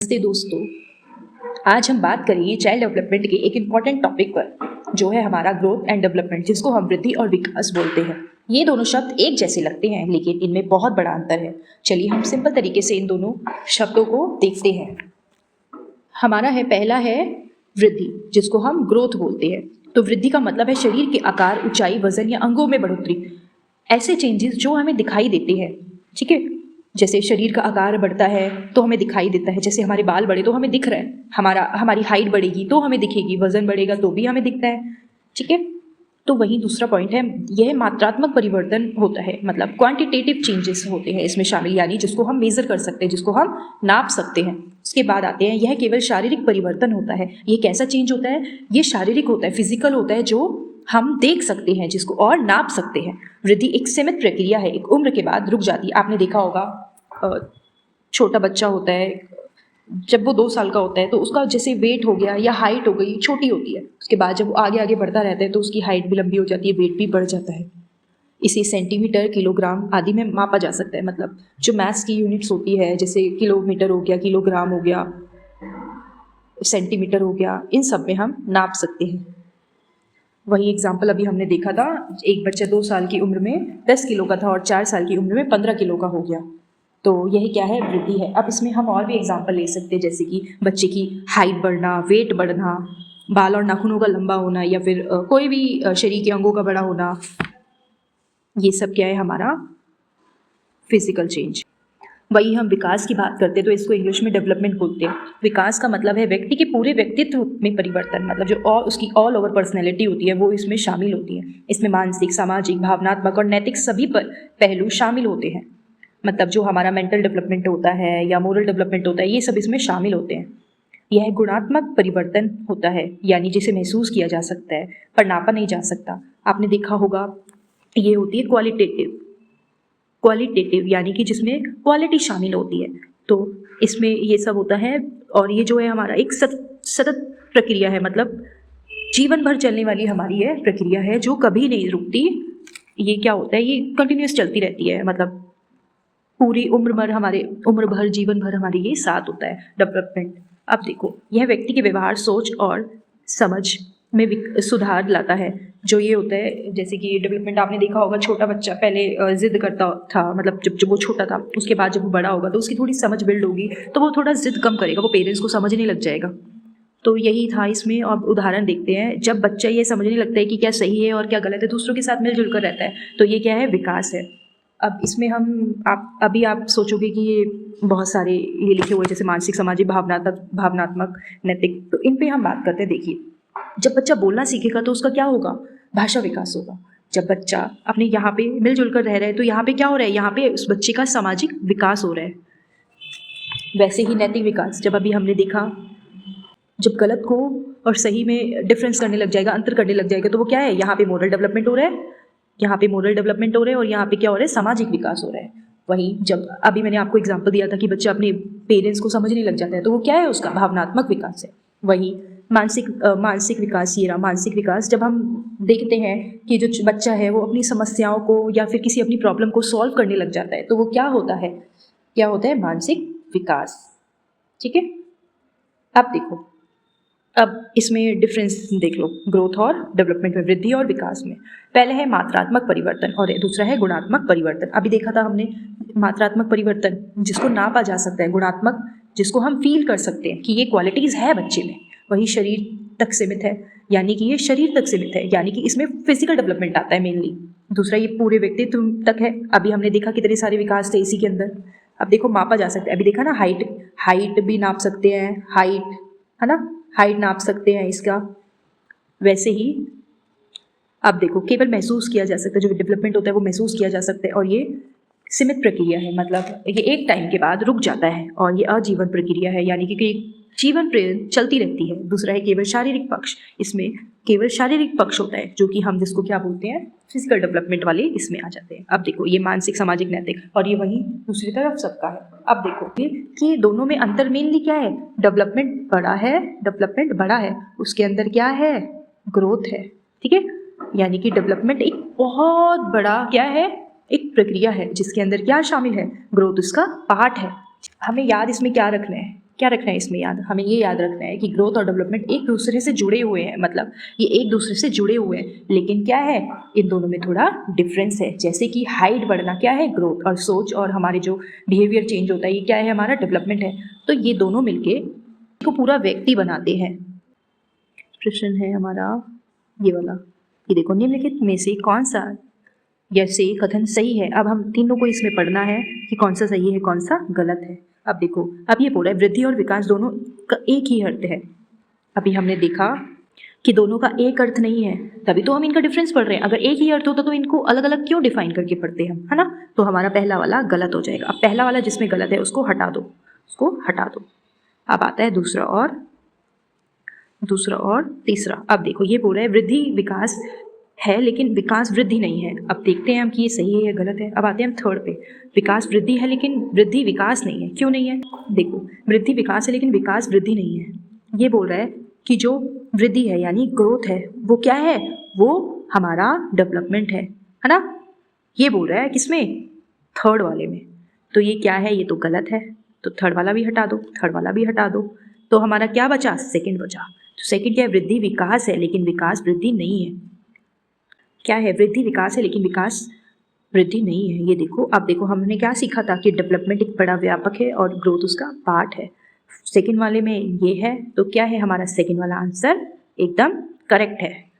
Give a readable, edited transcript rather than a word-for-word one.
नमस्ते दोस्तों, आज हम बात करेंगे चाइल्ड डेवलपमेंट के एक इम्पॉर्टेंट टॉपिक पर, जो है हमारा ग्रोथ एंड डेवलपमेंट, जिसको हम वृद्धि और विकास बोलते हैं। ये दोनों शब्द एक जैसे लगते हैं, लेकिन इनमें बहुत बड़ा अंतर है। चलिए हम सिंपल तरीके से इन दोनों शब्दों को देखते हैं। पहला है वृद्धि, जिसको हम ग्रोथ बोलते हैं। तो वृद्धि का मतलब है शरीर के आकार, ऊंचाई, वजन या अंगों में बढ़ोतरी, ऐसे चेंजेस जो हमें दिखाई देते हैं। ठीक है, जैसे शरीर का आकार बढ़ता है तो हमें दिखाई देता है, जैसे हमारे बाल बढ़े तो हमें दिख रहा है, हमारी हाइट बढ़ेगी तो हमें दिखेगी, वजन बढ़ेगा तो भी हमें दिखता है। ठीक है, तो वही दूसरा पॉइंट है, यह मात्रात्मक परिवर्तन होता है, मतलब क्वांटिटेटिव चेंजेस होते हैं इसमें शामिल, यानी जिसको हम मेजर कर सकते हैं, जिसको हम नाप सकते हैं। उसके बाद आते हैं, यह केवल शारीरिक परिवर्तन होता है। ये कैसा चेंज होता है? ये शारीरिक होता है, फिजिकल होता है, जो हम देख सकते हैं, जिसको और नाप सकते हैं। वृद्धि एक सीमित प्रक्रिया है, एक उम्र के बाद रुक जाती है। आपने देखा होगा, छोटा बच्चा होता है, जब वो 2 साल का होता है तो उसका जैसे वेट हो गया या हाइट हो गई, छोटी होती है। उसके बाद जब वो आगे आगे बढ़ता रहता है तो उसकी हाइट भी लंबी हो जाती है, वेट भी बढ़ जाता है। इसे सेंटीमीटर, किलोग्राम आदि में मापा जा सकता है। मतलब जो मैथ्स की यूनिट्स होती है, जैसे किलोमीटर हो गया, किलोग्राम हो गया, सेंटीमीटर हो गया, इन सब में हम नाप सकते हैं। वही एग्जाम्पल अभी हमने देखा था, एक बच्चा 2 साल की उम्र में 10 किलो का था और 4 साल की उम्र में 15 किलो का हो गया। तो यही क्या है? वृद्धि है। अब इसमें हम और भी एग्जाम्पल ले सकते हैं, जैसे कि बच्चे की हाइट बढ़ना, वेट बढ़ना, बाल और नाखूनों का लंबा होना, या फिर कोई भी शरीर के अंगों का बड़ा होना। ये सब क्या है? हमारा फिजिकल चेंज। वही हम विकास की बात करते हैं तो इसको इंग्लिश में डेवलपमेंट बोलते हैं। विकास का मतलब है व्यक्ति के पूरे व्यक्तित्व में परिवर्तन, मतलब जो और उसकी ऑल ओवर पर्सनैलिटी होती है वो इसमें शामिल होती है। इसमें मानसिक, सामाजिक, भावनात्मक और नैतिक सभी पहलू शामिल होते हैं। मतलब जो हमारा मेंटल डेवलपमेंट होता है या मोरल डेवलपमेंट होता है, ये सब इसमें शामिल होते हैं। यह गुणात्मक परिवर्तन होता है, यानी जिसे महसूस किया जा सकता है पर नापा नहीं जा सकता। आपने देखा होगा, ये होती है क्वालिटेटिव, यानी कि जिसमें क्वालिटी शामिल होती है। तो इसमें ये सब होता है। और ये जो है हमारा एक सतत प्रक्रिया है, मतलब जीवन भर चलने वाली हमारी ये प्रक्रिया है जो कभी नहीं रुकती। ये क्या होता है? ये कंटिन्यूस चलती रहती है, मतलब पूरी उम्र भर जीवन भर हमारे ये साथ होता है डेवलपमेंट। अब देखो, यह व्यक्ति के व्यवहार, सोच और समझ में सुधार लाता है। जो ये होता है, जैसे कि डेवलपमेंट आपने देखा होगा, छोटा बच्चा पहले जिद करता था, मतलब जब वो छोटा था, उसके बाद जब वो बड़ा होगा तो उसकी थोड़ी समझ बिल्ड होगी, तो वो थोड़ा जिद कम करेगा, वो पेरेंट्स को समझने लग जाएगा। तो यही था इसमें। अब उदाहरण देखते हैं, जब बच्चा ये समझने लगता है कि क्या सही है और क्या गलत है, दूसरों के साथ मिलजुल कर रहता है, तो ये क्या है? विकास है। अब इसमें आप सोचोगे कि ये बहुत सारे ये लिखे हुए, जैसे मानसिक, सामाजिक, भावनात्मक, नैतिक, तो इन पे हम बात करते हैं। देखिए, जब बच्चा बोलना सीखेगा तो उसका क्या होगा? भाषा विकास होगा। जब बच्चा अपने यहाँ पे मिलजुल कर रह रहा है तो यहाँ पे क्या हो रहा है? यहाँ पे उस बच्चे का सामाजिक विकास हो रहा है। वैसे ही नैतिक विकास, जब अभी हमने देखा, जब गलत को और सही में डिफरेंस करने लग जाएगा, अंतर करने लग जाएगा, तो वो क्या है? यहाँ पे मोरल डेवलपमेंट हो रहा है, यहाँ पे मोरल डेवलपमेंट हो रहा है, और यहाँ पे क्या हो रहा है? सामाजिक विकास हो रहा है। वही जब अभी मैंने आपको एग्जांपल दिया था कि बच्चा अपने पेरेंट्स को समझने लग जाता है, तो वो क्या है? उसका भावनात्मक विकास है। वही मानसिक विकास, ये रहा मानसिक विकास। जब हम देखते हैं कि जो बच्चा है वो अपनी समस्याओं को या फिर किसी अपनी प्रॉब्लम को सॉल्व करने लग जाता है, तो वो क्या होता है? मानसिक विकास। ठीक है, अब देखो, अब इसमें डिफरेंस देख लो, ग्रोथ और डेवलपमेंट में, वृद्धि और विकास में। पहले है मात्रात्मक परिवर्तन और दूसरा है गुणात्मक परिवर्तन। अभी देखा था हमने मात्रात्मक परिवर्तन, जिसको नापा जा सकता है, गुणात्मक जिसको हम फील कर सकते हैं कि ये क्वालिटीज़ है बच्चे में। वही शरीर तक सीमित है, यानी कि ये शरीर तक सीमित है, यानी कि इसमें फिजिकल डेवलपमेंट आता है मेनली। दूसरा ये पूरे व्यक्तित्व तक है। अभी हमने देखा कितने सारे विकास थे इसी के अंदर। अब देखो, मापा जा सकता है। अभी देखा ना, हाइट भी नाप सकते हैं, हाइट है ना, हाइट नाप सकते हैं इसका। वैसे ही अब देखो, केवल महसूस किया जा सकता है, जो डेवलपमेंट होता है वो महसूस किया जा सकता है, और ये सीमित प्रक्रिया है, मतलब ये एक टाइम के बाद रुक जाता है, और ये आजीवन प्रक्रिया है, यानी कि जीवन चलती रहती है। दूसरा है केवल शारीरिक पक्ष। इसमें केवल शारीरिक पक्ष होता है, जो कि हम जिसको क्या बोलते हैं? फिजिकल डेवलपमेंट वाले इसमें आ जाते हैं। अब देखो, ये मानसिक, सामाजिक, नैतिक, और ये वही दूसरी तरफ सबका है। अब देखो कि दोनों में अंतर मेनली क्या है? डेवलपमेंट बड़ा है, उसके अंदर क्या है? ग्रोथ है। ठीक है, यानी कि डेवलपमेंट एक बहुत बड़ा क्या है? एक प्रक्रिया है, जिसके अंदर क्या शामिल है? ग्रोथ उसका पार्ट है। हमें याद इसमें क्या रखना है क्या रखना है इसमें याद, हमें ये याद रखना है कि ग्रोथ और डेवलपमेंट एक दूसरे से जुड़े हुए हैं, मतलब ये एक दूसरे से जुड़े हुए हैं, लेकिन क्या है इन दोनों में थोड़ा डिफरेंस है। जैसे कि हाइट बढ़ना क्या है ग्रोथ, और सोच और हमारे जो बिहेवियर चेंज होता है ये क्या है हमारा डेवलपमेंट है। तो ये दोनों मिलके को पूरा व्यक्ति बनाते हैं। प्रश्न है हमारा ये वाला, ये देखो निम्नलिखित में से कौन सा जैसे कथन सही है। अब हम तीनों को इसमें पढ़ना है कि कौन सा सही है कौन सा गलत है। अब देखो, अब ये बोल रहा है वृद्धि और विकास दोनों का एक ही अर्थ है। अभी हमने देखा कि दोनों का एक अर्थ नहीं है, तभी तो हम इनका डिफरेंस पढ़ रहे हैं। अगर एक ही अर्थ होता तो इनको अलग अलग क्यों डिफाइन करके पढ़ते हम, है ना। तो हमारा पहला वाला गलत हो जाएगा। अब पहला वाला जिसमें गलत है उसको हटा दो, उसको हटा दो। अब आता है दूसरा और तीसरा। अब देखो ये बोल रहा है वृद्धि विकास है लेकिन विकास वृद्धि नहीं है। अब देखते हैं हम कि ये सही है या गलत है। अब आते हैं हम थर्ड पे, विकास वृद्धि है लेकिन वृद्धि विकास नहीं है। क्यों नहीं है, देखो वृद्धि विकास है लेकिन विकास वृद्धि नहीं है। ये बोल रहा है कि जो वृद्धि है यानी ग्रोथ है वो क्या है, वो हमारा डेवलपमेंट है ना। ये बोल रहा है किसमें, थर्ड वाले में। तो ये क्या है, ये तो गलत है। तो थर्ड वाला भी हटा दो, थर्ड वाला भी हटा दो। तो हमारा क्या बचा, सेकंड बचा। तो सेकंड क्या है, वृद्धि विकास है लेकिन विकास वृद्धि नहीं है। क्या है, वृद्धि विकास है लेकिन विकास वृद्धि नहीं है। ये देखो, अब देखो हमने क्या सीखा था कि डेवलपमेंट एक बड़ा व्यापक है और ग्रोथ उसका पार्ट है। सेकंड वाले में ये है, तो क्या है हमारा सेकंड वाला आंसर एकदम करेक्ट है।